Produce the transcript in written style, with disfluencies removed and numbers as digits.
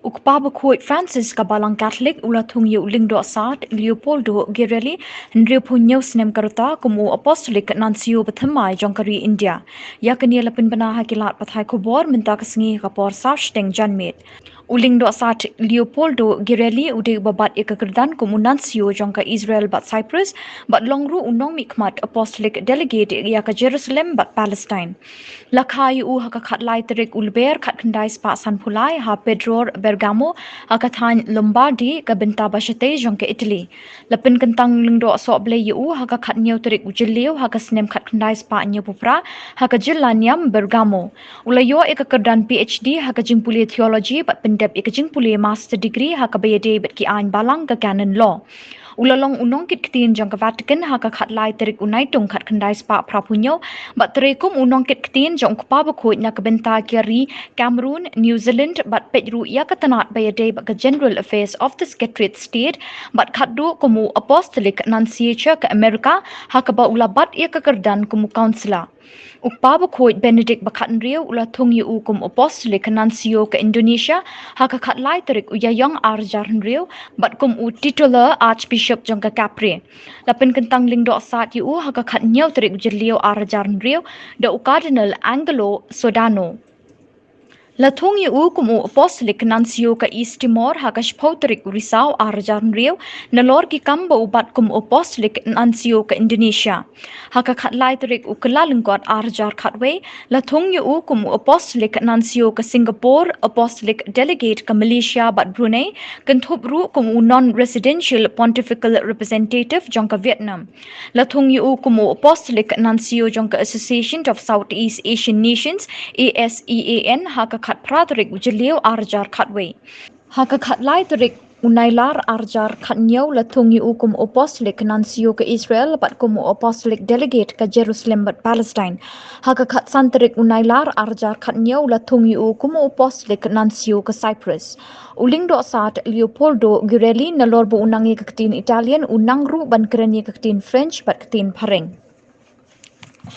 Ukpa Bakhoi Francis Kabalang Catholic Ulatung Yu Lyngdohsad Leopoldo Girelli Nriu Punyo Snem Karuta Kumu Apostolic Nuncio Thymmai Jongkari India Yakani Lapin Banaha Kilat Pathai Kubor Minta Kasingi Kapor Sashteng Janmit Lyngdohsad Leopoldo Girelli Ude Babat Ikakerdan Kumu Nuncio Jongka Israel Bat Cyprus Bat Longru Unong Mikmat Apostolic Delegate Yaka Jerusalem Bat Palestine Lakai U Hakakat Lai Terik Ulber Kat Kendai Spa San Pulai Ha Pedro Bergamo Hakathan Lombardi Kabinta Bashate Jongke Italy Lapin Kentang Lingdo Sok Ble Yu Hakakat Nyau Terik Ujilio Hakasnem Kat Kendai Spa Nyupupra Hakajilaniam Bergamo Ulayo Ekakerdan PhD Hakajimpuli Theology Bat Pendep Ekajimpuli Master Degree Hakabayade Bet Ki Ain Balang Ka Canon Law Ulalong unong kit kitin jang ka Vatican haka khat lai terik unai tung khat khandai spa prapunyo bat terekum unong kit kitin jang kpa bakhoi na kabenta kiri Cameroon New Zealand bat pejru ya katanat bayade ba General Affairs of the Secretariat State bat khaddu komu Apostolic Nuncio ka America haka ba ulabat ya kakerdan komu councilor Ukpa bakhoi Benedict bakhat riu ula thung yu kum Apostolic Nuncio ka Indonesia haka khat lai terik uyayong arjar riu bat kum u titular Archbishop jongka Capri lapin kentang Lyngdohsad yu haka khat nyau terik ujilio arjar riu da u Cardinal Angelo Sodano Latung yu kumu Apostolic Nuncio ka East Timor haka shpauterik Risau arjan riu nalor ki kamba ubat kumu Apostolic Nuncio ka Indonesia haka khat lai terik ukelalengkot arjar khatwe latung yu kumu Apostolic Nuncio ka Singapore Apostolic Delegate ka Malaysia bat Brunei kentup ru kumu non-residential pontifical representative jongka Vietnam latung yu kumu Apostolic Nuncio jongka Association of Southeast Asian Nations ASEAN haka khat praterik ujilio arjar khatwe haka khat lai terik unailar arjar khatnyau latung yu kum Apostolic Nuncio ka Israel bat kum Apostolic Delegate ka Jerusalem bat Palestine haka khat santerik unailar arjar khatnyau latung yu kum Apostolic Nuncio ka Cyprus Lyngdohsad Leopoldo Girelli nalor bu unangi ka Italian unang ru ban kerani ka French bat katin pareng